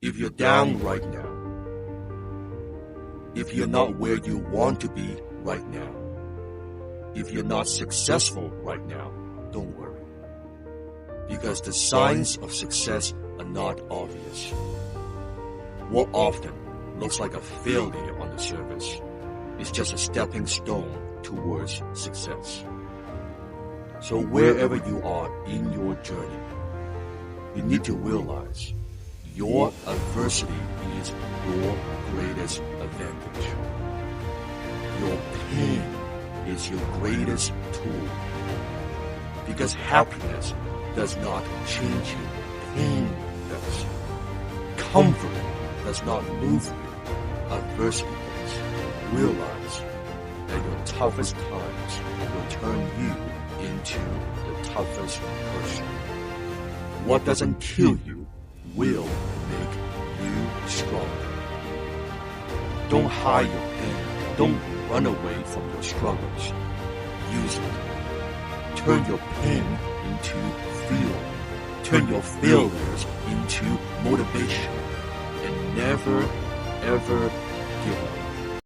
If you're down right now, if you're not where you want to be right now, if you're not successful right now, don't worry. Because the signs of success are not obvious. What often looks like a failure on the surface is just a stepping stone towards success. So wherever you are in your journey, you need to realize your adversity is your greatest advantage. Your pain is your greatest tool. Because happiness does not change you, pain does. Comfort does not move you, adversity does. Realize that your toughest times will turn you into the toughest person. What doesn't kill you will make you stronger. Don't hide your pain. Don't run away from your struggles. Use it. Turn your pain into fuel. Turn your failures into motivation. And never, ever give up.